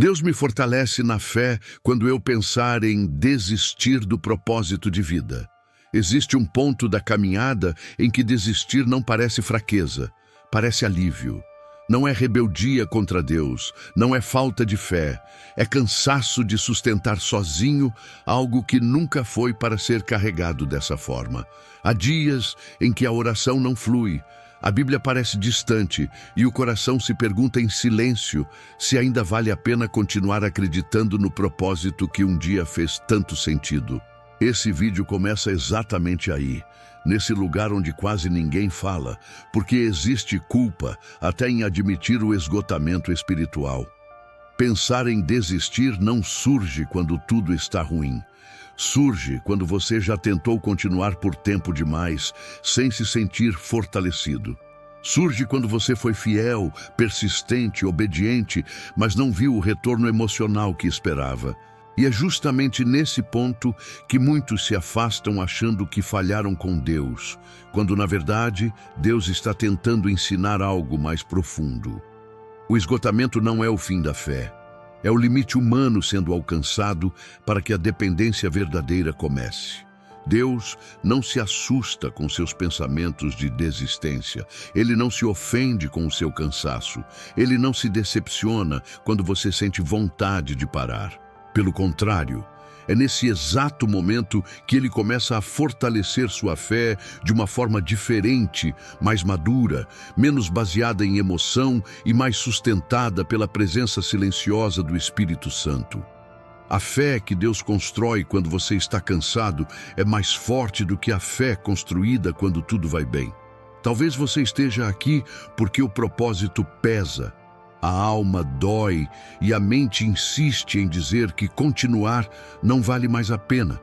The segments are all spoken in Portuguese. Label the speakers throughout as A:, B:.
A: Deus me fortalece na fé quando eu pensar em desistir do propósito de vida. Existe um ponto da caminhada em que desistir não parece fraqueza, parece alívio. Não é rebeldia contra Deus, não é falta de fé, é cansaço de sustentar sozinho algo que nunca foi para ser carregado dessa forma. Há dias em que a oração não flui, a Bíblia parece distante e o coração se pergunta em silêncio se ainda vale a pena continuar acreditando no propósito que um dia fez tanto sentido. Esse vídeo começa exatamente aí, nesse lugar onde quase ninguém fala, porque existe culpa até em admitir o esgotamento espiritual. Pensar em desistir não surge quando tudo está ruim. Surge quando você já tentou continuar por tempo demais, sem se sentir fortalecido. Surge quando você foi fiel, persistente, obediente, mas não viu o retorno emocional que esperava. E é justamente nesse ponto que muitos se afastam achando que falharam com Deus, quando na verdade Deus está tentando ensinar algo mais profundo. O esgotamento não é o fim da fé. É o limite humano sendo alcançado para que a dependência verdadeira comece. Deus não se assusta com seus pensamentos de desistência. Ele não se ofende com o seu cansaço. Ele não se decepciona quando você sente vontade de parar. Pelo contrário, é nesse exato momento que ele começa a fortalecer sua fé de uma forma diferente, mais madura, menos baseada em emoção e mais sustentada pela presença silenciosa do Espírito Santo. A fé que Deus constrói quando você está cansado é mais forte do que a fé construída quando tudo vai bem. Talvez você esteja aqui porque o propósito pesa. A alma dói e a mente insiste em dizer que continuar não vale mais a pena.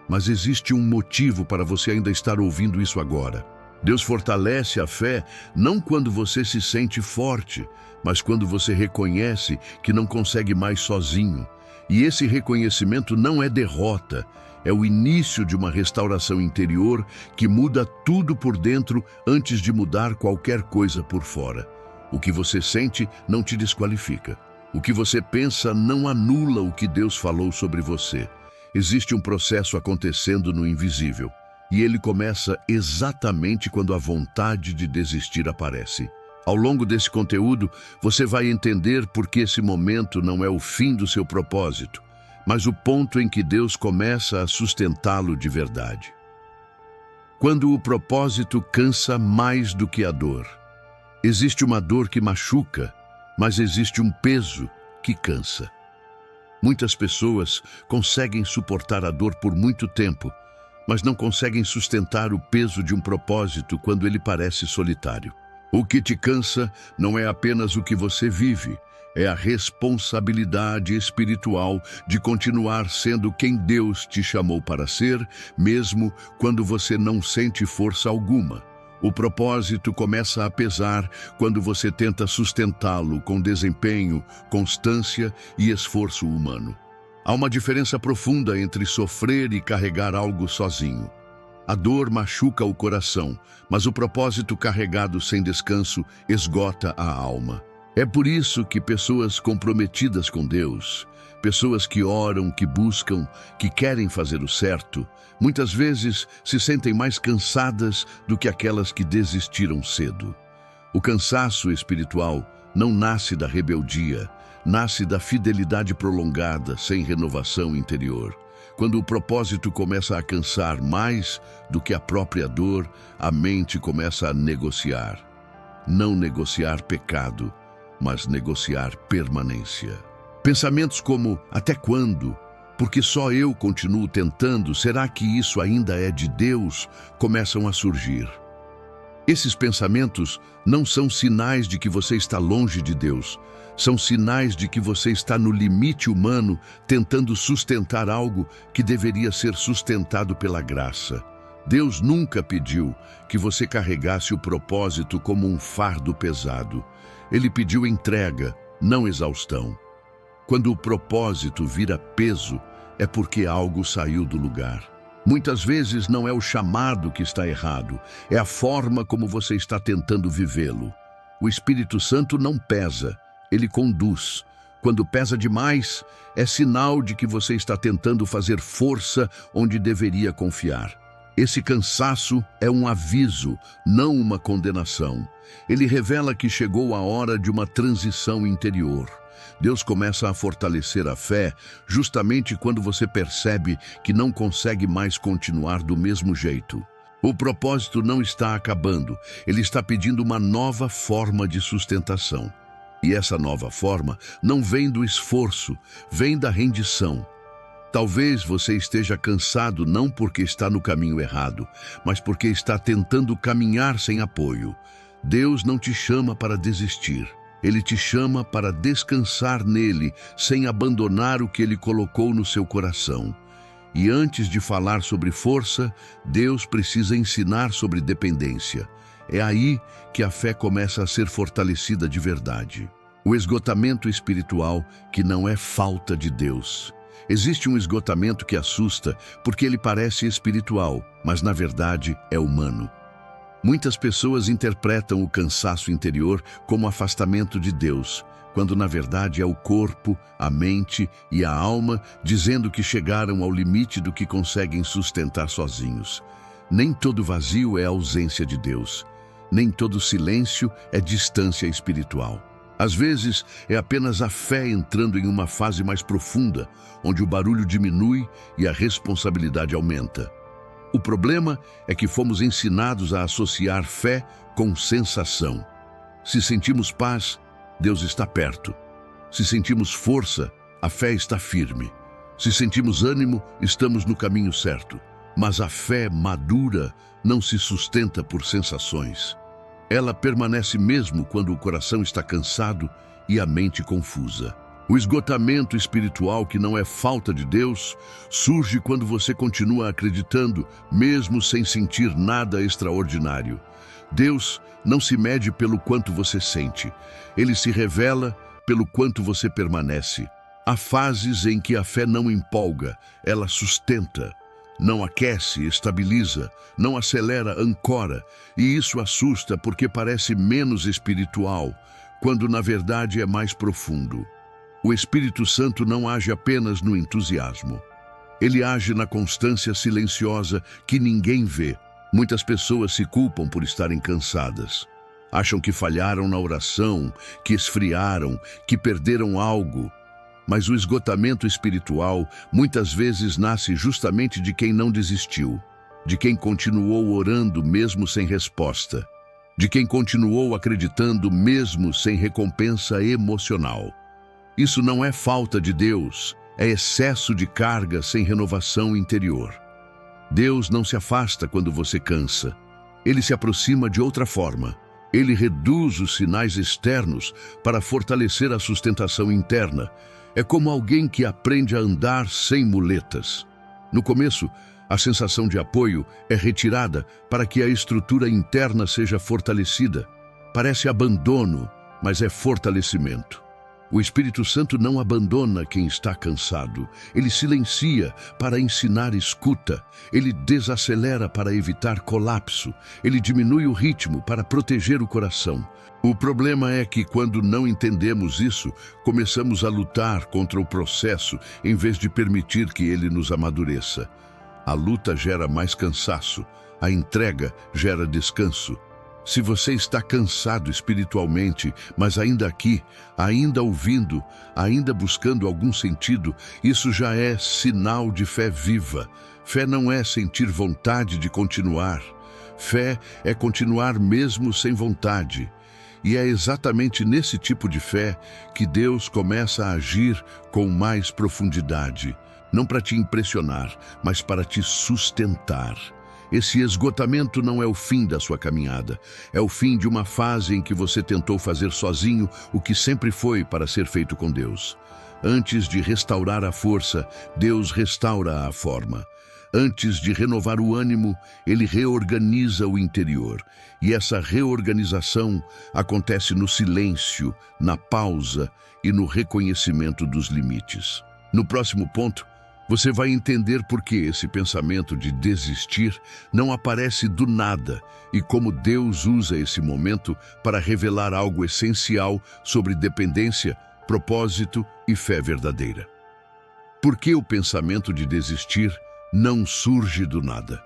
A: Mas existe um motivo para você ainda estar ouvindo isso agora. Deus fortalece a fé não quando você se sente forte, mas quando você reconhece que não consegue mais sozinho. E esse reconhecimento não é derrota, é o início de uma restauração interior que muda tudo por dentro antes de mudar qualquer coisa por fora. O que você sente não te desqualifica. O que você pensa não anula o que Deus falou sobre você. Existe um processo acontecendo no invisível, e ele começa exatamente quando a vontade de desistir aparece. Ao longo desse conteúdo, você vai entender por que esse momento não é o fim do seu propósito, mas o ponto em que Deus começa a sustentá-lo de verdade. Quando o propósito cansa mais do que a dor. Existe uma dor que machuca, mas existe um peso que cansa. Muitas pessoas conseguem suportar a dor por muito tempo, mas não conseguem sustentar o peso de um propósito quando ele parece solitário. O que te cansa não é apenas o que você vive, é a responsabilidade espiritual de continuar sendo quem Deus te chamou para ser, mesmo quando você não sente força alguma. O propósito começa a pesar quando você tenta sustentá-lo com desempenho, constância e esforço humano. Há uma diferença profunda entre sofrer e carregar algo sozinho. A dor machuca o coração, mas o propósito carregado sem descanso esgota a alma. É por isso que pessoas comprometidas com Deus, pessoas que oram, que buscam, que querem fazer o certo, muitas vezes se sentem mais cansadas do que aquelas que desistiram cedo. O cansaço espiritual não nasce da rebeldia, nasce da fidelidade prolongada, sem renovação interior. Quando o propósito começa a cansar mais do que a própria dor, a mente começa a negociar. Não negociar pecado, mas negociar permanência. Pensamentos como, até quando? Porque só eu continuo tentando, será que isso ainda é de Deus? Começam a surgir. Esses pensamentos não são sinais de que você está longe de Deus, são sinais de que você está no limite humano tentando sustentar algo que deveria ser sustentado pela graça. Deus nunca pediu que você carregasse o propósito como um fardo pesado. Ele pediu entrega, não exaustão. Quando o propósito vira peso, é porque algo saiu do lugar. Muitas vezes não é o chamado que está errado, é a forma como você está tentando vivê-lo. O Espírito Santo não pesa, ele conduz. Quando pesa demais, é sinal de que você está tentando fazer força onde deveria confiar. Esse cansaço é um aviso, não uma condenação. Ele revela que chegou a hora de uma transição interior. Deus começa a fortalecer a fé justamente quando você percebe que não consegue mais continuar do mesmo jeito. O propósito não está acabando, ele está pedindo uma nova forma de sustentação. E essa nova forma não vem do esforço, vem da rendição. Talvez você esteja cansado não porque está no caminho errado, mas porque está tentando caminhar sem apoio. Deus não te chama para desistir. Ele te chama para descansar nele, sem abandonar o que ele colocou no seu coração. E antes de falar sobre força, Deus precisa ensinar sobre dependência. É aí que a fé começa a ser fortalecida de verdade. O esgotamento espiritual, que não é falta de Deus. Existe um esgotamento que assusta porque ele parece espiritual, mas na verdade é humano. Muitas pessoas interpretam o cansaço interior como afastamento de Deus, quando na verdade é o corpo, a mente e a alma dizendo que chegaram ao limite do que conseguem sustentar sozinhos. Nem todo vazio é ausência de Deus. Nem todo silêncio é distância espiritual. Às vezes, é apenas a fé entrando em uma fase mais profunda, onde o barulho diminui e a responsabilidade aumenta. O problema é que fomos ensinados a associar fé com sensação. Se sentimos paz, Deus está perto. Se sentimos força, a fé está firme. Se sentimos ânimo, estamos no caminho certo. Mas a fé madura não se sustenta por sensações. Ela permanece mesmo quando o coração está cansado e a mente confusa. O esgotamento espiritual, que não é falta de Deus, surge quando você continua acreditando, mesmo sem sentir nada extraordinário. Deus não se mede pelo quanto você sente. Ele se revela pelo quanto você permanece. Há fases em que a fé não empolga, ela sustenta. Não aquece, estabiliza, não acelera, ancora. E isso assusta porque parece menos espiritual, quando na verdade é mais profundo. O Espírito Santo não age apenas no entusiasmo. Ele age na constância silenciosa que ninguém vê. Muitas pessoas se culpam por estarem cansadas. Acham que falharam na oração, que esfriaram, que perderam algo. Mas o esgotamento espiritual muitas vezes nasce justamente de quem não desistiu, de quem continuou orando mesmo sem resposta, de quem continuou acreditando mesmo sem recompensa emocional. Isso não é falta de Deus, é excesso de carga sem renovação interior. Deus não se afasta quando você cansa. Ele se aproxima de outra forma. Ele reduz os sinais externos para fortalecer a sustentação interna. É como alguém que aprende a andar sem muletas. No começo, a sensação de apoio é retirada para que a estrutura interna seja fortalecida. Parece abandono, mas é fortalecimento. O Espírito Santo não abandona quem está cansado. Ele silencia para ensinar escuta. Ele desacelera para evitar colapso. Ele diminui o ritmo para proteger o coração. O problema é que, quando não entendemos isso, começamos a lutar contra o processo em vez de permitir que ele nos amadureça. A luta gera mais cansaço. A entrega gera descanso. Se você está cansado espiritualmente, mas ainda aqui, ainda ouvindo, ainda buscando algum sentido, isso já é sinal de fé viva. Fé não é sentir vontade de continuar. Fé é continuar mesmo sem vontade. E é exatamente nesse tipo de fé que Deus começa a agir com mais profundidade. Não para te impressionar, mas para te sustentar. Esse esgotamento não é o fim da sua caminhada. É o fim de uma fase em que você tentou fazer sozinho o que sempre foi para ser feito com Deus. Antes de restaurar a força, Deus restaura a forma. Antes de renovar o ânimo, Ele reorganiza o interior. E essa reorganização acontece no silêncio, na pausa e no reconhecimento dos limites. No próximo ponto, você vai entender por que esse pensamento de desistir não aparece do nada e como Deus usa esse momento para revelar algo essencial sobre dependência propósito e fé verdadeira. Por que o pensamento de desistir não surge do nada?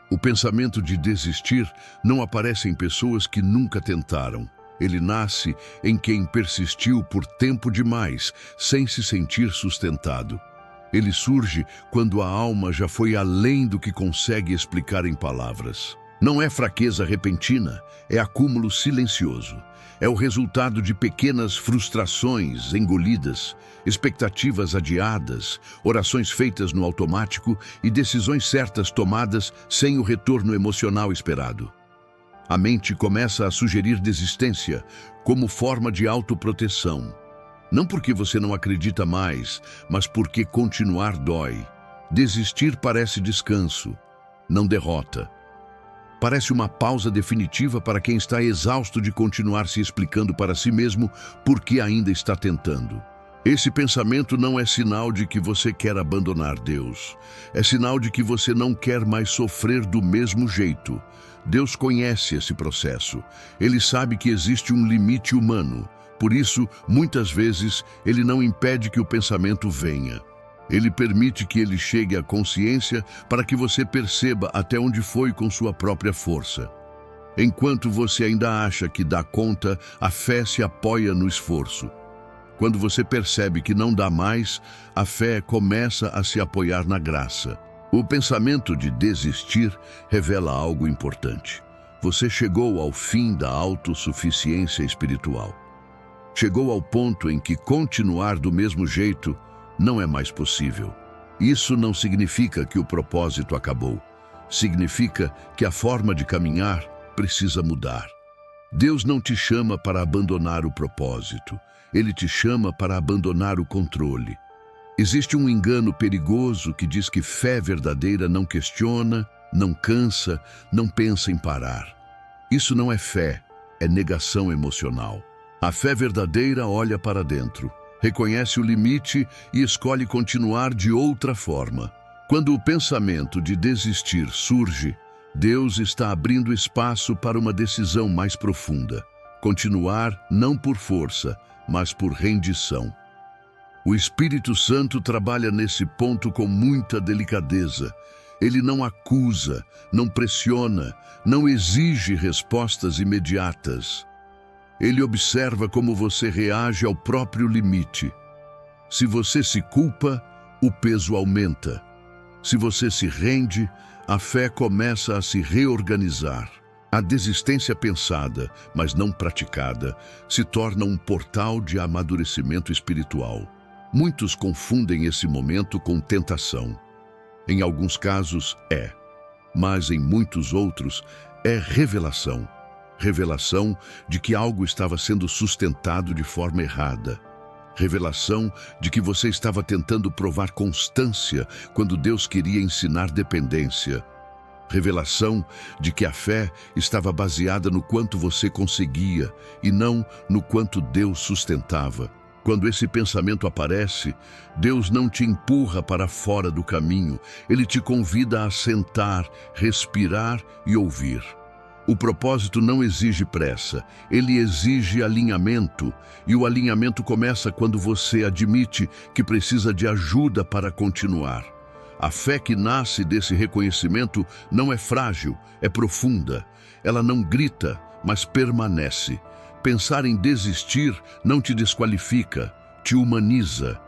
A: O pensamento de desistir não aparece em pessoas que nunca tentaram. Ele nasce em quem persistiu por tempo demais, sem se sentir sustentado. Ele surge quando a alma já foi além do que consegue explicar em palavras. Não é fraqueza repentina, é acúmulo silencioso. É o resultado de pequenas frustrações engolidas, expectativas adiadas, orações feitas no automático e decisões certas tomadas sem o retorno emocional esperado. A mente começa a sugerir desistência como forma de autoproteção. Não porque você não acredita mais, mas porque continuar dói. Desistir parece descanso, não derrota. Parece uma pausa definitiva para quem está exausto de continuar se explicando para si mesmo por que ainda está tentando. Esse pensamento não é sinal de que você quer abandonar Deus. É sinal de que você não quer mais sofrer do mesmo jeito. Deus conhece esse processo. Ele sabe que existe um limite humano. Por isso, muitas vezes, Ele não impede que o pensamento venha. Ele permite que ele chegue à consciência para que você perceba até onde foi com sua própria força. Enquanto você ainda acha que dá conta, a fé se apoia no esforço. Quando você percebe que não dá mais, a fé começa a se apoiar na graça. O pensamento de desistir revela algo importante. Você chegou ao fim da autossuficiência espiritual. Chegou ao ponto em que continuar do mesmo jeito não é mais possível. Isso não significa que o propósito acabou. Significa que a forma de caminhar precisa mudar. Deus não te chama para abandonar o propósito. Ele te chama para abandonar o controle. Existe um engano perigoso que diz que fé verdadeira não questiona, não cansa, não pensa em parar. Isso não é fé, é negação emocional. A fé verdadeira olha para dentro, reconhece o limite e escolhe continuar de outra forma. Quando o pensamento de desistir surge, Deus está abrindo espaço para uma decisão mais profunda. Continuar não por força, mas por rendição. O Espírito Santo trabalha nesse ponto com muita delicadeza. Ele não acusa, não pressiona, não exige respostas imediatas. Ele observa como você reage ao próprio limite. Se você se culpa, o peso aumenta. Se você se rende, a fé começa a se reorganizar. A desistência pensada, mas não praticada, se torna um portal de amadurecimento espiritual. Muitos confundem esse momento com tentação. Em alguns casos mas em muitos outros é revelação. Revelação de que algo estava sendo sustentado de forma errada. Revelação de que você estava tentando provar constância quando Deus queria ensinar dependência. Revelação de que a fé estava baseada no quanto você conseguia e não no quanto Deus sustentava. Quando esse pensamento aparece, Deus não te empurra para fora do caminho, Ele te convida a sentar, respirar e ouvir. O propósito não exige pressa, ele exige alinhamento, e o alinhamento começa quando você admite que precisa de ajuda para continuar. A fé que nasce desse reconhecimento não é frágil, é profunda. Ela não grita, mas permanece. Pensar em desistir não te desqualifica, te humaniza.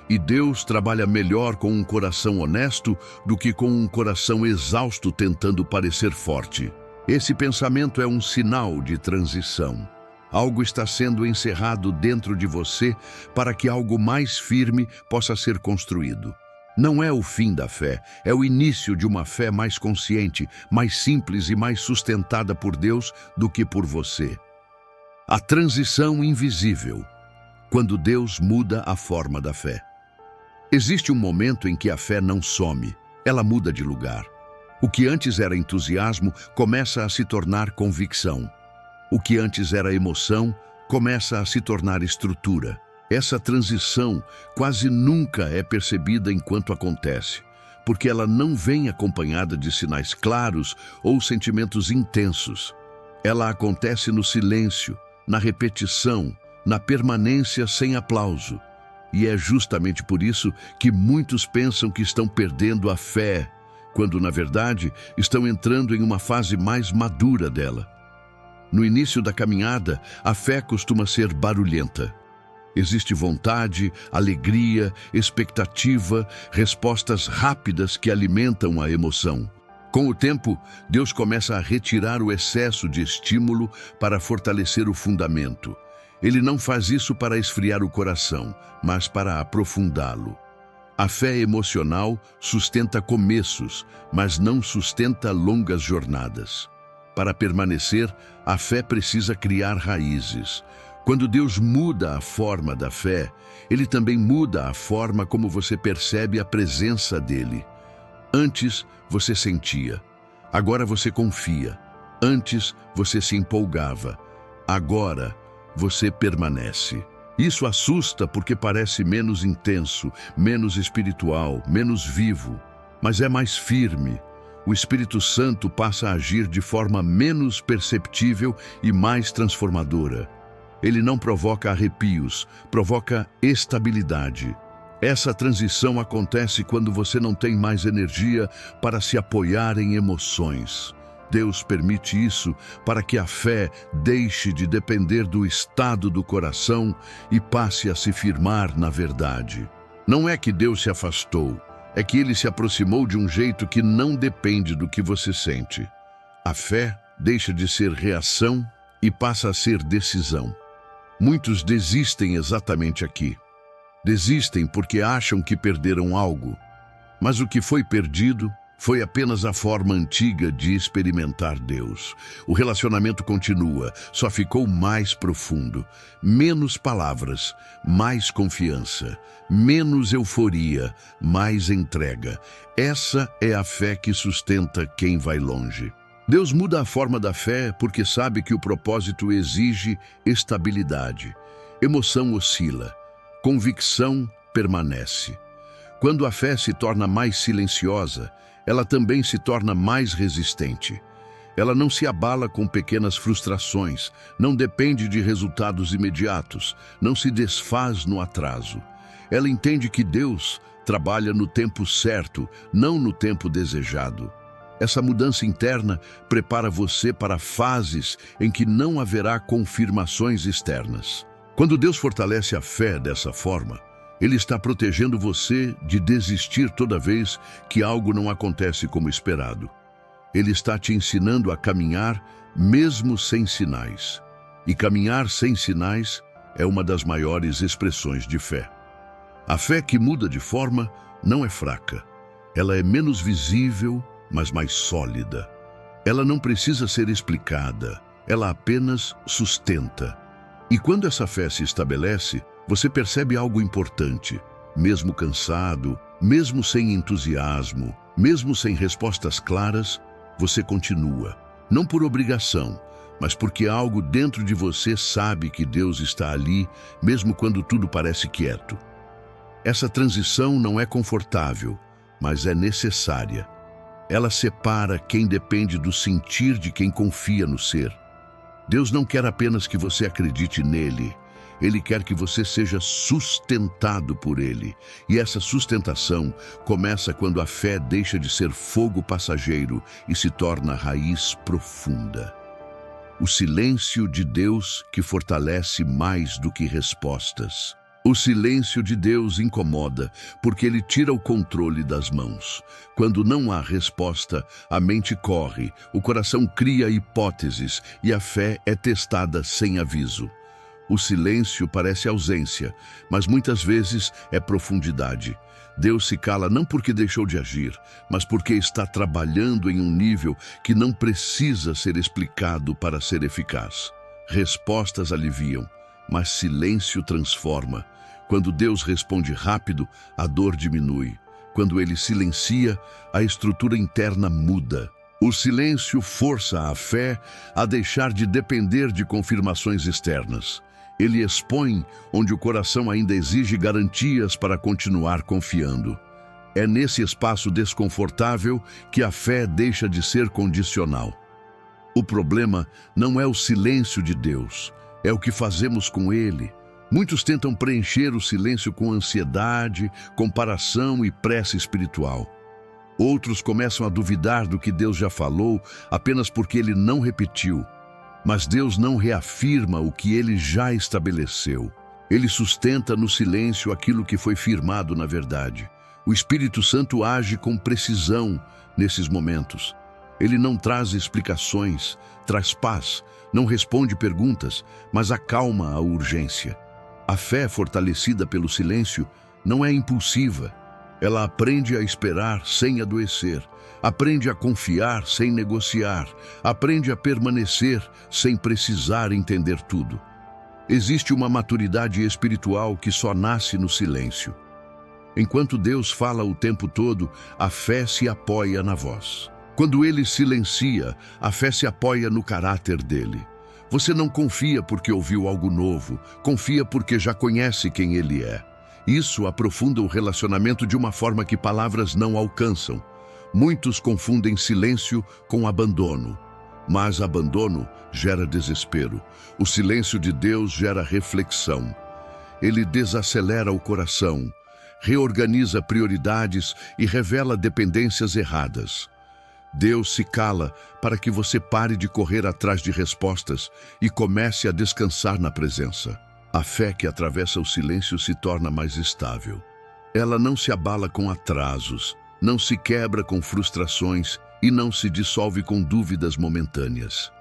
A: E Deus trabalha melhor com um coração honesto do que com um coração exausto tentando parecer forte. Esse pensamento é um sinal de transição. Algo está sendo encerrado dentro de você para que algo mais firme possa ser construído. Não é o fim da fé, é o início de uma fé mais consciente, mais simples e mais sustentada por Deus do que por você. A transição invisível, quando Deus muda a forma da fé. Existe um momento em que a fé não some, ela muda de lugar. O que antes era entusiasmo começa a se tornar convicção. O que antes era emoção começa a se tornar estrutura. Essa transição quase nunca é percebida enquanto acontece, porque ela não vem acompanhada de sinais claros ou sentimentos intensos. Ela acontece no silêncio, na repetição, na permanência sem aplauso. E é justamente por isso que muitos pensam que estão perdendo a fé, quando, na verdade, estão entrando em uma fase mais madura dela. No início da caminhada, a fé costuma ser barulhenta. Existe vontade, alegria, expectativa, respostas rápidas que alimentam a emoção. Com o tempo, Deus começa a retirar o excesso de estímulo para fortalecer o fundamento. Ele não faz isso para esfriar o coração, mas para aprofundá-lo. A fé emocional sustenta começos, mas não sustenta longas jornadas. Para permanecer, a fé precisa criar raízes. Quando Deus muda a forma da fé, Ele também muda a forma como você percebe a presença dEle. Antes, você sentia. Agora você confia. Antes, você se empolgava. Agora, você permanece. Isso assusta porque parece menos intenso, menos espiritual, menos vivo, mas é mais firme. O Espírito Santo passa a agir de forma menos perceptível e mais transformadora. Ele não provoca arrepios, provoca estabilidade. Essa transição acontece quando você não tem mais energia para se apoiar em emoções. Deus permite isso para que a fé deixe de depender do estado do coração e passe a se firmar na verdade. Não é que Deus se afastou, é que Ele se aproximou de um jeito que não depende do que você sente. A fé deixa de ser reação e passa a ser decisão. Muitos desistem exatamente aqui. Desistem porque acham que perderam algo, mas o que foi perdido foi apenas a forma antiga de experimentar Deus. O relacionamento continua, só ficou mais profundo. Menos palavras, mais confiança. Menos euforia, mais entrega. Essa é a fé que sustenta quem vai longe. Deus muda a forma da fé porque sabe que o propósito exige estabilidade. Emoção oscila, convicção permanece. Quando a fé se torna mais silenciosa, ela também se torna mais resistente. Ela não se abala com pequenas frustrações, não depende de resultados imediatos, não se desfaz no atraso. Ela entende que Deus trabalha no tempo certo, não no tempo desejado. Essa mudança interna prepara você para fases em que não haverá confirmações externas. Quando Deus fortalece a fé dessa forma, Ele está protegendo você de desistir toda vez que algo não acontece como esperado. Ele está te ensinando a caminhar mesmo sem sinais. E caminhar sem sinais é uma das maiores expressões de fé. A fé que muda de forma não é fraca. Ela é menos visível, mas mais sólida. Ela não precisa ser explicada, ela apenas sustenta. E quando essa fé se estabelece, você percebe algo importante. Mesmo cansado, mesmo sem entusiasmo, mesmo sem respostas claras, você continua. Não por obrigação, mas porque algo dentro de você sabe que Deus está ali, mesmo quando tudo parece quieto. Essa transição não é confortável, mas é necessária. Ela separa quem depende do sentir de quem confia no ser. Deus não quer apenas que você acredite nele. Ele quer que você seja sustentado por Ele. E essa sustentação começa quando a fé deixa de ser fogo passageiro e se torna raiz profunda. O silêncio de Deus que fortalece mais do que respostas. O silêncio de Deus incomoda, porque Ele tira o controle das mãos. Quando não há resposta, a mente corre, o coração cria hipóteses e a fé é testada sem aviso. O silêncio parece ausência, mas muitas vezes é profundidade. Deus se cala não porque deixou de agir, mas porque está trabalhando em um nível que não precisa ser explicado para ser eficaz. Respostas aliviam, mas silêncio transforma. Quando Deus responde rápido, a dor diminui. Quando Ele silencia, a estrutura interna muda. O silêncio força a fé a deixar de depender de confirmações externas. Ele expõe onde o coração ainda exige garantias para continuar confiando. É nesse espaço desconfortável que a fé deixa de ser condicional. O problema não é o silêncio de Deus, É o que fazemos com ele. Muitos tentam preencher o silêncio com ansiedade, comparação e pressa espiritual. Outros começam a duvidar do que Deus já falou apenas porque ele não repetiu. Mas Deus não reafirma o que ele já estabeleceu. Ele sustenta no silêncio aquilo que foi firmado na verdade. O Espírito Santo age com precisão nesses momentos. Ele não traz explicações, traz paz, não responde perguntas, mas acalma a urgência. A fé fortalecida pelo silêncio não é impulsiva. Ela aprende a esperar sem adoecer, aprende a confiar sem negociar, aprende a permanecer sem precisar entender tudo. Existe uma maturidade espiritual que só nasce no silêncio. Enquanto Deus fala o tempo todo, a fé se apoia na voz. Quando ele silencia, a fé se apoia no caráter dele. Você não confia porque ouviu algo novo, confia porque já conhece quem ele é. Isso aprofunda o relacionamento de uma forma que palavras não alcançam. Muitos confundem silêncio com abandono, mas abandono gera desespero. O silêncio de Deus gera reflexão. Ele desacelera o coração, reorganiza prioridades e revela dependências erradas. Deus se cala para que você pare de correr atrás de respostas e comece a descansar na presença. A fé que atravessa o silêncio se torna mais estável. Ela não se abala com atrasos, não se quebra com frustrações e não se dissolve com dúvidas momentâneas.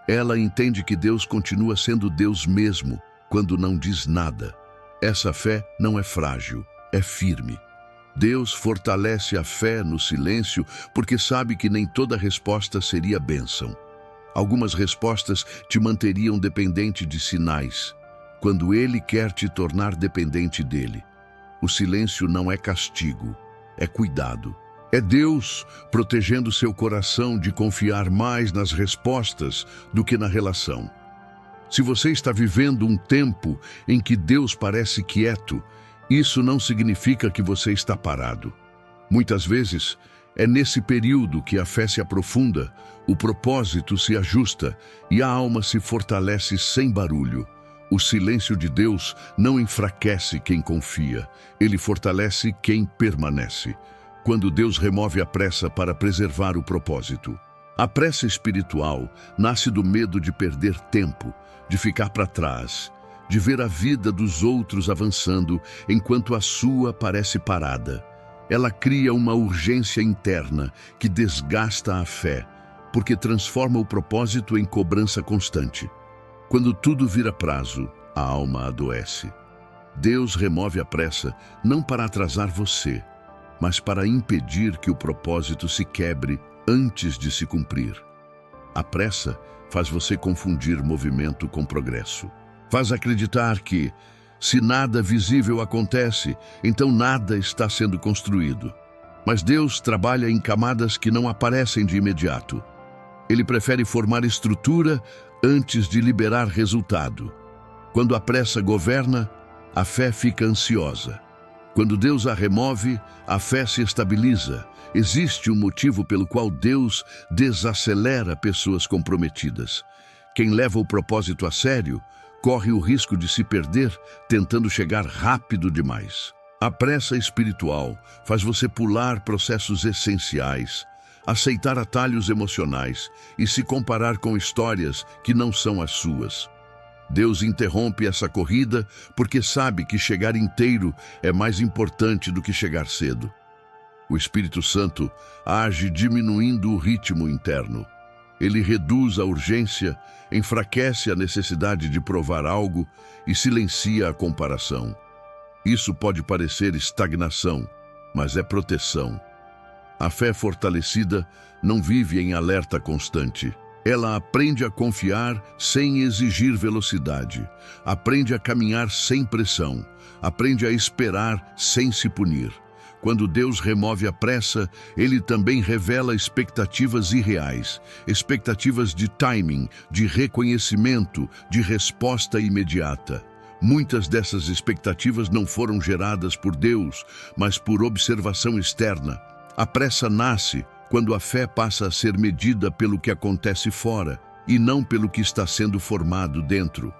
A: Ela entende que Deus continua sendo Deus mesmo quando não diz nada. Essa fé não é frágil, é firme. Deus fortalece a fé no silêncio porque sabe que nem toda resposta seria bênção. Algumas respostas te manteriam dependente de sinais, quando Ele quer te tornar dependente dele. O silêncio não é castigo, é cuidado. É Deus protegendo seu coração de confiar mais nas respostas do que na relação. Se você está vivendo um tempo em que Deus parece quieto, isso não significa que você está parado. Muitas vezes, é nesse período que a fé se aprofunda, o propósito se ajusta e a alma se fortalece sem barulho. O silêncio de Deus não enfraquece quem confia, ele fortalece quem permanece. Quando Deus remove a pressa para preservar o propósito. A pressa espiritual nasce do medo de perder tempo, de ficar para trás, de ver a vida dos outros avançando enquanto a sua parece parada. Ela cria uma urgência interna que desgasta a fé, porque transforma o propósito em cobrança constante. Quando tudo vira prazo, a alma adoece. Deus remove a pressa não para atrasar você, mas para impedir que o propósito se quebre antes de se cumprir. A pressa faz você confundir movimento com progresso. Faz acreditar que, se nada visível acontece, então nada está sendo construído. Mas Deus trabalha em camadas que não aparecem de imediato. Ele prefere formar estrutura antes de liberar resultado. Quando a pressa governa, a fé fica ansiosa. Quando Deus a remove, a fé se estabiliza. Existe um motivo pelo qual Deus desacelera pessoas comprometidas. Quem leva o propósito a sério corre o risco de se perder tentando chegar rápido demais. A pressa espiritual faz você pular processos essenciais, aceitar atalhos emocionais e se comparar com histórias que não são as suas. Deus interrompe essa corrida porque sabe que chegar inteiro é mais importante do que chegar cedo. O Espírito Santo age diminuindo o ritmo interno. Ele reduz a urgência, enfraquece a necessidade de provar algo e silencia a comparação. Isso pode parecer estagnação, mas é proteção. A fé fortalecida não vive em alerta constante. Ela aprende a confiar sem exigir velocidade, aprende a caminhar sem pressão, aprende a esperar sem se punir. Quando Deus remove a pressa, Ele também revela expectativas irreais, expectativas de timing, de reconhecimento, de resposta imediata. Muitas dessas expectativas não foram geradas por Deus, mas por observação externa. A pressa nasce quando a fé passa a ser medida pelo que acontece fora e não pelo que está sendo formado dentro.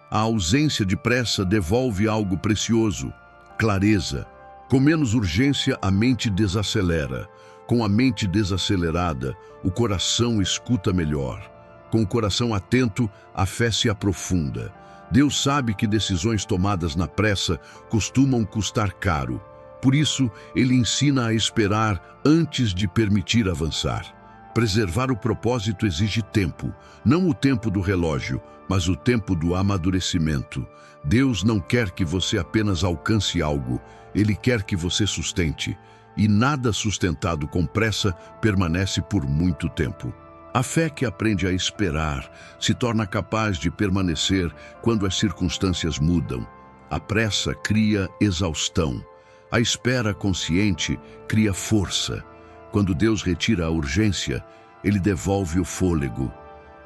A: A ausência de pressa devolve algo precioso: clareza. Com menos urgência, a mente desacelera. Com a mente desacelerada, o coração escuta melhor. Com o coração atento, a fé se aprofunda. Deus sabe que decisões tomadas na pressa costumam custar caro. Por isso, Ele ensina a esperar antes de permitir avançar. Preservar o propósito exige tempo, não o tempo do relógio, mas o tempo do amadurecimento. Deus não quer que você apenas alcance algo, Ele quer que você sustente. E nada sustentado com pressa permanece por muito tempo. A fé que aprende a esperar se torna capaz de permanecer quando as circunstâncias mudam. A pressa cria exaustão. A espera consciente cria força. Quando Deus retira a urgência, Ele devolve o fôlego.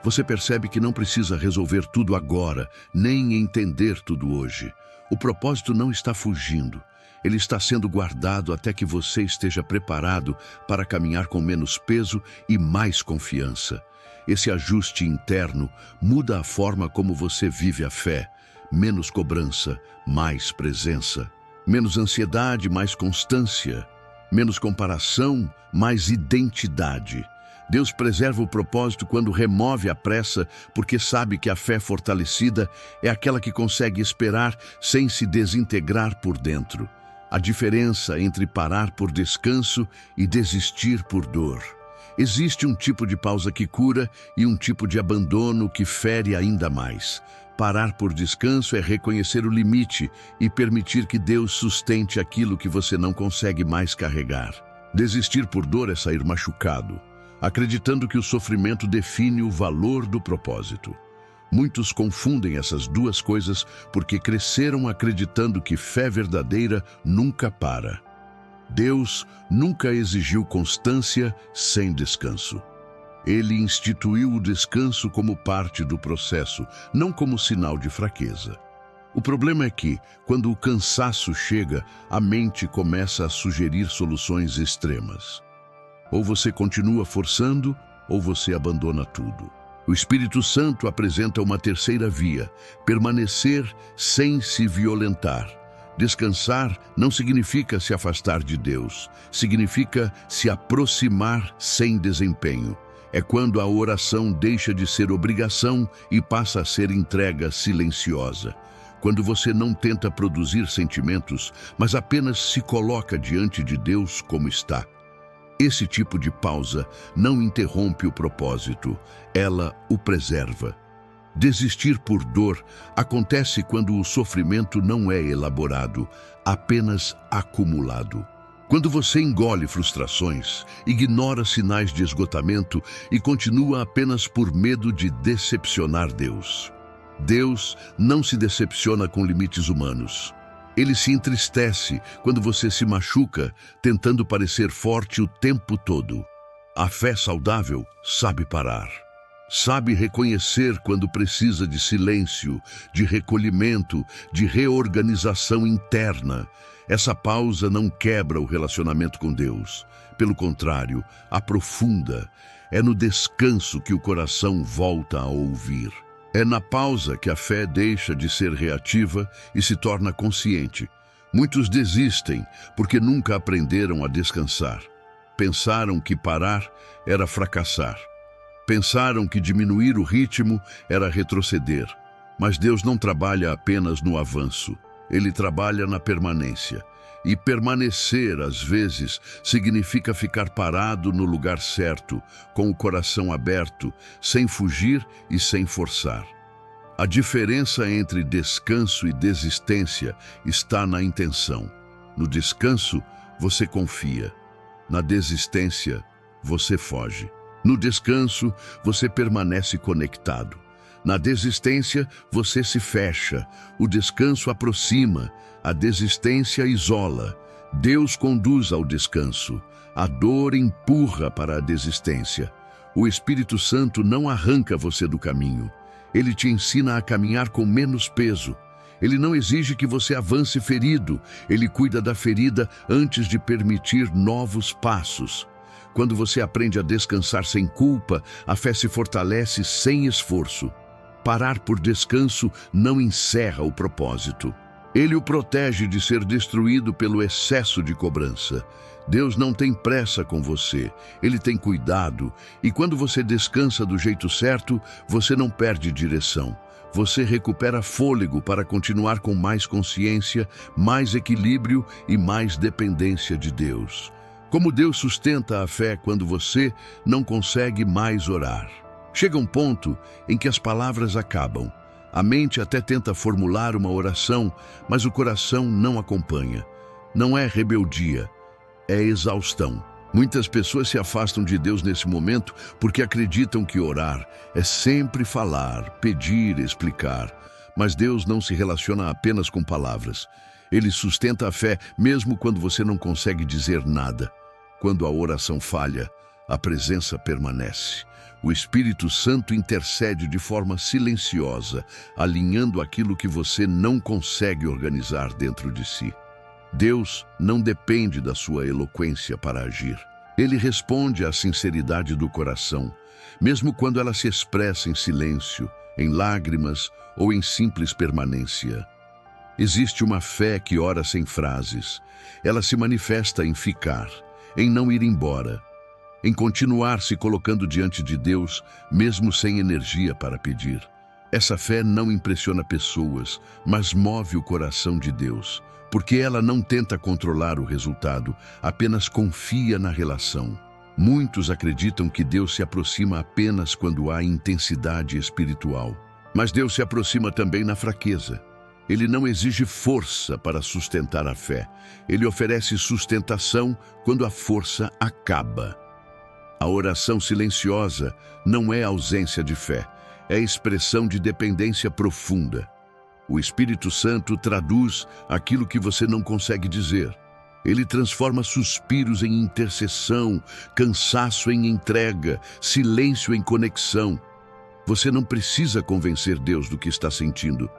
A: Você percebe que não precisa resolver tudo agora, nem entender tudo hoje. O propósito não está fugindo. Ele está sendo guardado até que você esteja preparado para caminhar com menos peso e mais confiança. Esse ajuste interno muda a forma como você vive a fé. Menos cobrança, mais presença. Menos ansiedade, mais constância. Menos comparação, mais identidade. Deus preserva o propósito quando remove a pressa, porque sabe que a fé fortalecida é aquela que consegue esperar sem se desintegrar por dentro. A diferença entre parar por descanso e desistir por dor. Existe um tipo de pausa que cura e um tipo de abandono que fere ainda mais. Parar por descanso é reconhecer o limite e permitir que Deus sustente aquilo que você não consegue mais carregar. Desistir por dor é sair machucado, acreditando que o sofrimento define o valor do propósito. Muitos confundem essas duas coisas porque cresceram acreditando que fé verdadeira nunca para. Deus nunca exigiu constância sem descanso. Ele instituiu o descanso como parte do processo, não como sinal de fraqueza. O problema é que, quando o cansaço chega, a mente começa a sugerir soluções extremas. Ou você continua forçando, ou você abandona tudo. O Espírito Santo apresenta uma terceira via: permanecer sem se violentar. Descansar não significa se afastar de Deus, significa se aproximar sem desempenho. É quando a oração deixa de ser obrigação e passa a ser entrega silenciosa. Quando você não tenta produzir sentimentos, mas apenas se coloca diante de Deus como está. Esse tipo de pausa não interrompe o propósito, ela o preserva. Desistir por dor acontece quando o sofrimento não é elaborado, apenas acumulado. Quando você engole frustrações, ignora sinais de esgotamento e continua apenas por medo de decepcionar Deus. Deus não se decepciona com limites humanos. Ele se entristece quando você se machuca, tentando parecer forte o tempo todo. A fé saudável sabe parar. Sabe reconhecer quando precisa de silêncio, de recolhimento, de reorganização interna. Essa pausa não quebra o relacionamento com Deus. Pelo contrário, aprofunda. É no descanso que o coração volta a ouvir. É na pausa que a fé deixa de ser reativa e se torna consciente. Muitos desistem porque nunca aprenderam a descansar. Pensaram que parar era fracassar. Pensaram que diminuir o ritmo era retroceder. Mas Deus não trabalha apenas no avanço. Ele trabalha na permanência. E permanecer, às vezes, significa ficar parado no lugar certo, com o coração aberto, sem fugir e sem forçar. A diferença entre descanso e desistência está na intenção. No descanso, você confia. Na desistência, você foge. No descanso, você permanece conectado. Na desistência, você se fecha. O descanso aproxima. A desistência isola. Deus conduz ao descanso. A dor empurra para a desistência. O Espírito Santo não arranca você do caminho. Ele te ensina a caminhar com menos peso. Ele não exige que você avance ferido. Ele cuida da ferida antes de permitir novos passos. Quando você aprende a descansar sem culpa, a fé se fortalece sem esforço. parar por descanso não encerra o propósito. Ele o protege de ser destruído pelo excesso de cobrança. Deus não tem pressa com você, Ele tem cuidado, e quando você descansa do jeito certo, você não perde direção. Você recupera fôlego para continuar com mais consciência, mais equilíbrio e mais dependência de Deus. Como Deus sustenta a fé quando você não consegue mais orar? Chega um ponto em que as palavras acabam. A mente até tenta formular uma oração, mas o coração não acompanha. Não é rebeldia, é exaustão. Muitas pessoas se afastam de Deus nesse momento porque acreditam que orar é sempre falar, pedir, explicar. Mas Deus não se relaciona apenas com palavras. Ele sustenta a fé mesmo quando você não consegue dizer nada. Quando a oração falha, a presença permanece. O Espírito Santo intercede de forma silenciosa, alinhando aquilo que você não consegue organizar dentro de si. Deus não depende da sua eloquência para agir. Ele responde à sinceridade do coração, mesmo quando ela se expressa em silêncio, em lágrimas ou em simples permanência. Existe uma fé que ora sem frases. Ela se manifesta em ficar, em não ir embora, em continuar se colocando diante de Deus, mesmo sem energia para pedir. Essa fé não impressiona pessoas, mas move o coração de Deus, porque ela não tenta controlar o resultado, apenas confia na relação. Muitos acreditam que Deus se aproxima apenas quando há intensidade espiritual. Mas Deus se aproxima também na fraqueza. Ele não exige força para sustentar a fé. Ele oferece sustentação quando a força acaba. A oração silenciosa não é ausência de fé, é expressão de dependência profunda. O Espírito Santo traduz aquilo que você não consegue dizer. Ele transforma suspiros em intercessão, cansaço em entrega, silêncio em conexão. Você não precisa convencer Deus do que está sentindo.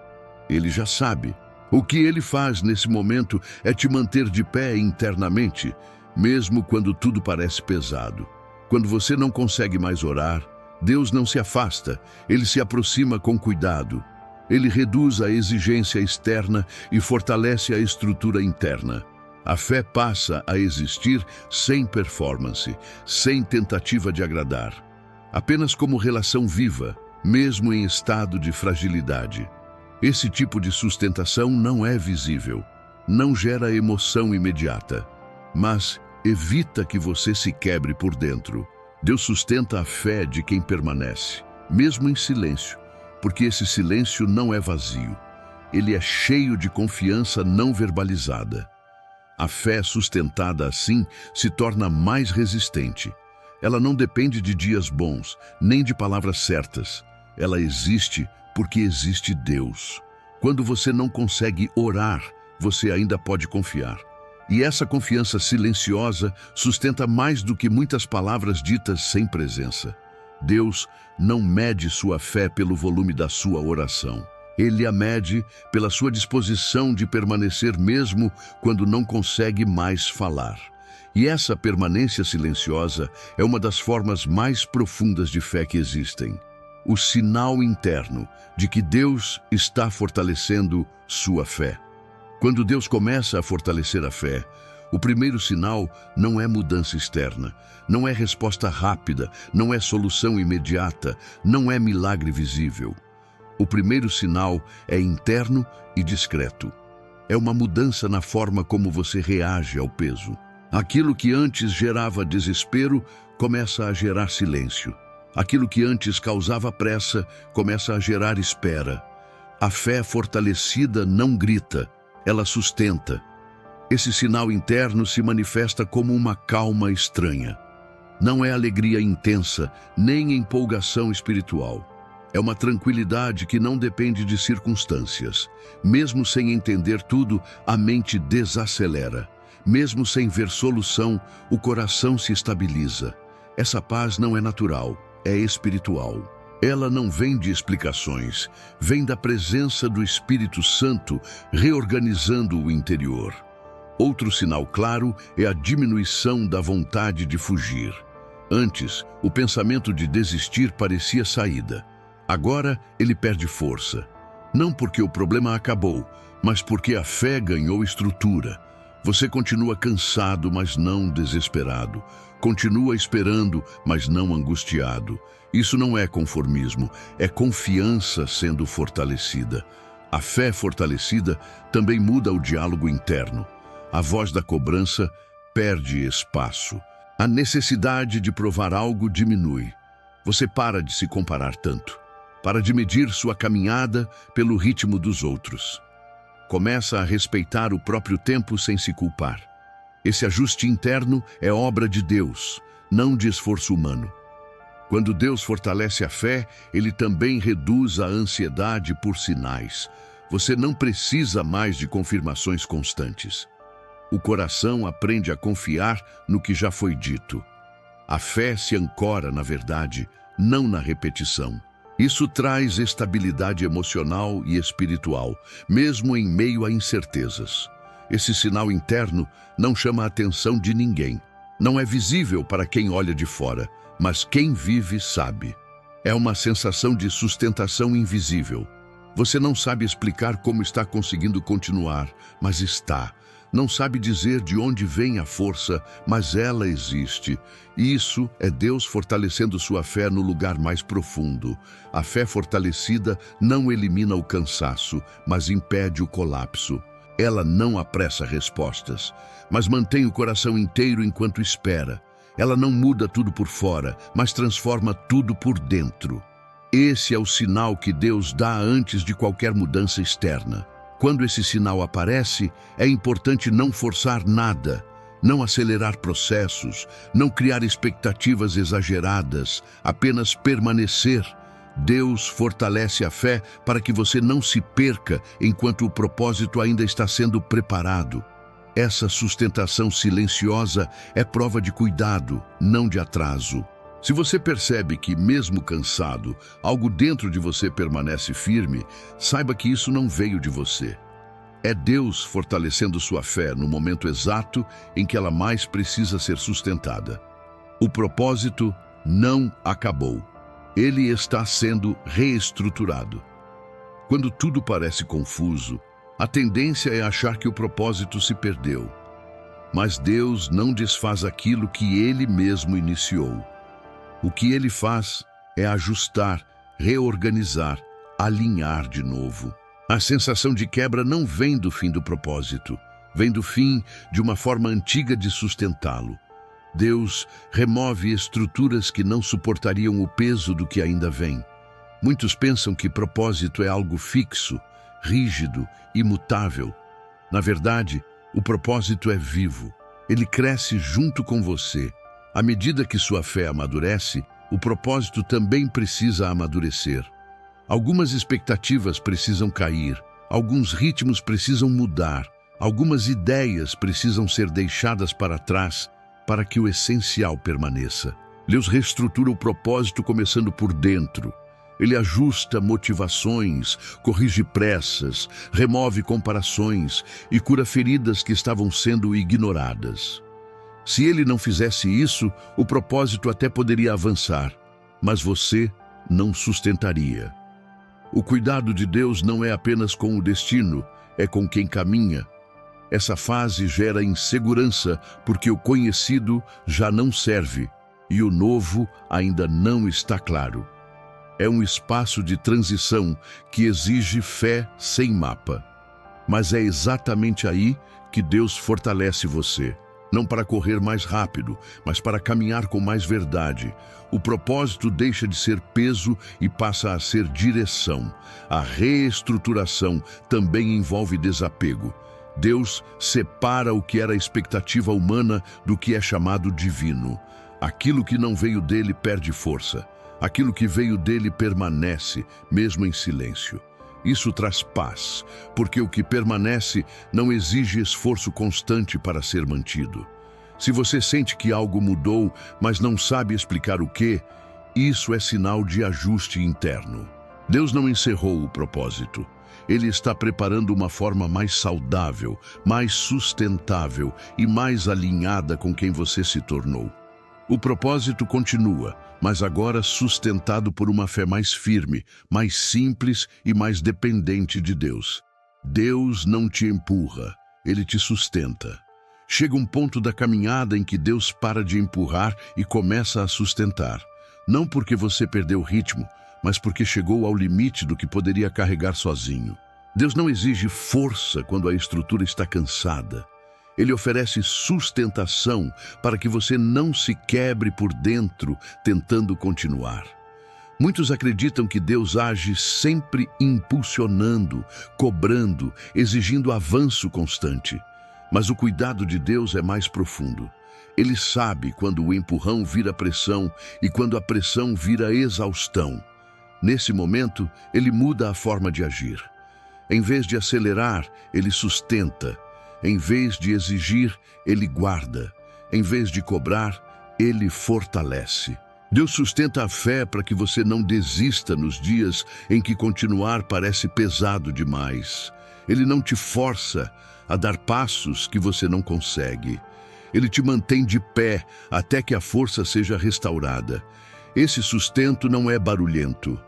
A: Ele já sabe. O que Ele faz nesse momento é te manter de pé internamente, mesmo quando tudo parece pesado. Quando você não consegue mais orar, Deus não se afasta, Ele se aproxima com cuidado. Ele reduz a exigência externa e fortalece a estrutura interna. A fé passa a existir sem performance, sem tentativa de agradar, apenas como relação viva, mesmo em estado de fragilidade. Esse tipo de sustentação não é visível, não gera emoção imediata, mas evita que você se quebre por dentro. Deus sustenta a fé de quem permanece, mesmo em silêncio, porque esse silêncio não é vazio. Ele é cheio de confiança não verbalizada. A fé sustentada assim se torna mais resistente. Ela não depende de dias bons, nem de palavras certas. Ela existe porque existe Deus. Quando você não consegue orar, você ainda pode confiar. E essa confiança silenciosa sustenta mais do que muitas palavras ditas sem presença. Deus não mede sua fé pelo volume da sua oração. Ele a mede pela sua disposição de permanecer mesmo quando não consegue mais falar. E essa permanência silenciosa é uma das formas mais profundas de fé que existem. O sinal interno de que Deus está fortalecendo sua fé. Quando Deus começa a fortalecer a fé, o primeiro sinal não é mudança externa, não é resposta rápida, não é solução imediata, não é milagre visível. O primeiro sinal é interno e discreto. É uma mudança na forma como você reage ao peso. Aquilo que antes gerava desespero começa a gerar silêncio. Aquilo que antes causava pressa começa a gerar espera. A fé fortalecida não grita, ela sustenta. Esse sinal interno se manifesta como uma calma estranha. Não é alegria intensa, nem empolgação espiritual. É uma tranquilidade que não depende de circunstâncias. Mesmo sem entender tudo, a mente desacelera. Mesmo sem ver solução, o coração se estabiliza. Essa paz não é natural, é espiritual. Ela não vem de explicações, vem da presença do Espírito Santo reorganizando o interior. Outro sinal claro é a diminuição da vontade de fugir. Antes, o pensamento de desistir parecia saída. Agora ele perde força. Não porque o problema acabou, mas porque a fé ganhou estrutura. Você continua cansado, mas não desesperado. Continua esperando, mas não angustiado. Isso não é conformismo, é confiança sendo fortalecida. A fé fortalecida também muda o diálogo interno. A voz da cobrança perde espaço. A necessidade de provar algo diminui. Você para de se comparar tanto. Para de medir sua caminhada pelo ritmo dos outros. Começa a respeitar o próprio tempo sem se culpar. Esse ajuste interno é obra de Deus, não de esforço humano. Quando Deus fortalece a fé, Ele também reduz a ansiedade por sinais. Você não precisa mais de confirmações constantes. O coração aprende a confiar no que já foi dito. A fé se ancora na verdade, não na repetição. Isso traz estabilidade emocional e espiritual, mesmo em meio a incertezas. Esse sinal interno não chama a atenção de ninguém. Não é visível para quem olha de fora, mas quem vive sabe. É uma sensação de sustentação invisível. Você não sabe explicar como está conseguindo continuar, mas está. Não sabe dizer de onde vem a força, mas ela existe. Isso é Deus fortalecendo sua fé no lugar mais profundo. A fé fortalecida não elimina o cansaço, mas impede o colapso. Ela não apressa respostas, mas mantém o coração inteiro enquanto espera. Ela não muda tudo por fora, mas transforma tudo por dentro. Esse é o sinal que Deus dá antes de qualquer mudança externa. Quando esse sinal aparece, é importante não forçar nada, não acelerar processos, não criar expectativas exageradas, apenas permanecer. Deus fortalece a fé para que você não se perca enquanto o propósito ainda está sendo preparado. Essa sustentação silenciosa é prova de cuidado, não de atraso. Se você percebe que, mesmo cansado, algo dentro de você permanece firme, saiba que isso não veio de você. É Deus fortalecendo sua fé no momento exato em que ela mais precisa ser sustentada. O propósito não acabou. Ele está sendo reestruturado. Quando tudo parece confuso, a tendência é achar que o propósito se perdeu. Mas Deus não desfaz aquilo que Ele mesmo iniciou. O que Ele faz é ajustar, reorganizar, alinhar de novo. A sensação de quebra não vem do fim do propósito, vem do fim de uma forma antiga de sustentá-lo. Deus remove estruturas que não suportariam o peso do que ainda vem. Muitos pensam que propósito é algo fixo, rígido, imutável. Na verdade, o propósito é vivo. Ele cresce junto com você. À medida que sua fé amadurece, o propósito também precisa amadurecer. Algumas expectativas precisam cair, alguns ritmos precisam mudar, algumas ideias precisam ser deixadas para trás para que o essencial permaneça. Deus reestrutura o propósito começando por dentro. Ele ajusta motivações, corrige pressas, remove comparações e cura feridas que estavam sendo ignoradas. Se ele não fizesse isso, o propósito até poderia avançar, mas você não sustentaria. O cuidado de Deus não é apenas com o destino, é com quem caminha. Essa fase gera insegurança porque o conhecido já não serve e o novo ainda não está claro. É um espaço de transição que exige fé sem mapa. Mas é exatamente aí que Deus fortalece você. Não para correr mais rápido, mas para caminhar com mais verdade. O propósito deixa de ser peso e passa a ser direção. A reestruturação também envolve desapego. Deus separa o que era a expectativa humana do que é chamado divino. Aquilo que não veio dele perde força. Aquilo que veio dele permanece, mesmo em silêncio. Isso traz paz, porque o que permanece não exige esforço constante para ser mantido. Se você sente que algo mudou, mas não sabe explicar o quê, isso é sinal de ajuste interno. Deus não encerrou o propósito. Ele está preparando uma forma mais saudável, mais sustentável e mais alinhada com quem você se tornou. O propósito continua, mas agora sustentado por uma fé mais firme, mais simples e mais dependente de Deus. Deus não te empurra, Ele te sustenta. Chega um ponto da caminhada em que Deus para de empurrar e começa a sustentar. Não porque você perdeu o ritmo, mas porque chegou ao limite do que poderia carregar sozinho. Deus não exige força quando a estrutura está cansada. Ele oferece sustentação para que você não se quebre por dentro tentando continuar. Muitos acreditam que Deus age sempre impulsionando, cobrando, exigindo avanço constante. Mas o cuidado de Deus é mais profundo. Ele sabe quando o empurrão vira pressão e quando a pressão vira exaustão. Nesse momento, Ele muda a forma de agir. Em vez de acelerar, Ele sustenta. Em vez de exigir, Ele guarda. Em vez de cobrar, Ele fortalece. Deus sustenta a fé para que você não desista nos dias em que continuar parece pesado demais. Ele não te força a dar passos que você não consegue. Ele te mantém de pé até que a força seja restaurada. Esse sustento não é barulhento.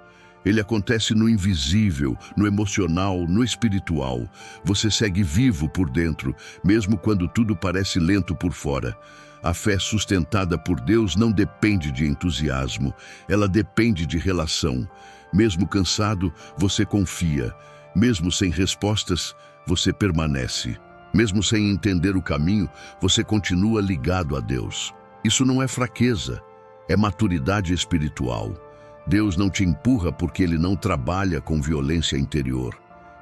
A: Ele acontece no invisível, no emocional, no espiritual. Você segue vivo por dentro, mesmo quando tudo parece lento por fora. A fé sustentada por Deus não depende de entusiasmo, ela depende de relação. Mesmo cansado, você confia. Mesmo sem respostas, você permanece. Mesmo sem entender o caminho, você continua ligado a Deus. Isso não é fraqueza, é maturidade espiritual. Deus não te empurra porque Ele não trabalha com violência interior.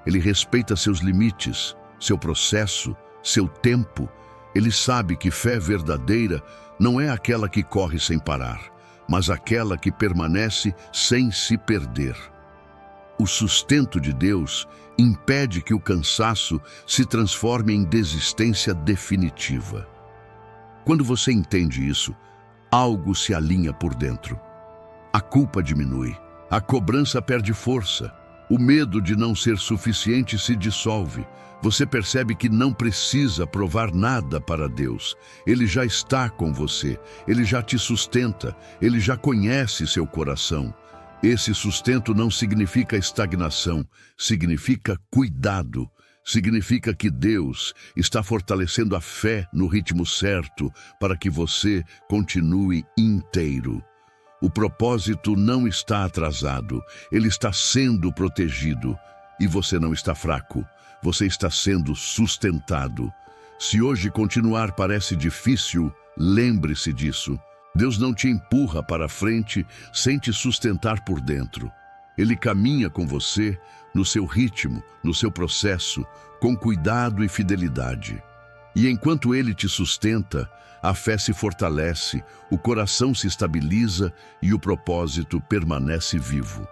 A: Ele respeita seus limites, seu processo, seu tempo. Ele sabe que fé verdadeira não é aquela que corre sem parar, mas aquela que permanece sem se perder. O sustento de Deus impede que o cansaço se transforme em desistência definitiva. Quando você entende isso, algo se alinha por dentro. A culpa diminui, a cobrança perde força, o medo de não ser suficiente se dissolve. Você percebe que não precisa provar nada para Deus. Ele já está com você, Ele já te sustenta, Ele já conhece seu coração. Esse sustento não significa estagnação, significa cuidado. Significa que Deus está fortalecendo a fé no ritmo certo para que você continue inteiro. O propósito não está atrasado, ele está sendo protegido. E você não está fraco, você está sendo sustentado. Se hoje continuar parece difícil, lembre-se disso. Deus não te empurra para frente sem te sustentar por dentro. Ele caminha com você no seu ritmo, no seu processo, com cuidado e fidelidade. E enquanto Ele te sustenta, a fé se fortalece, o coração se estabiliza e o propósito permanece vivo.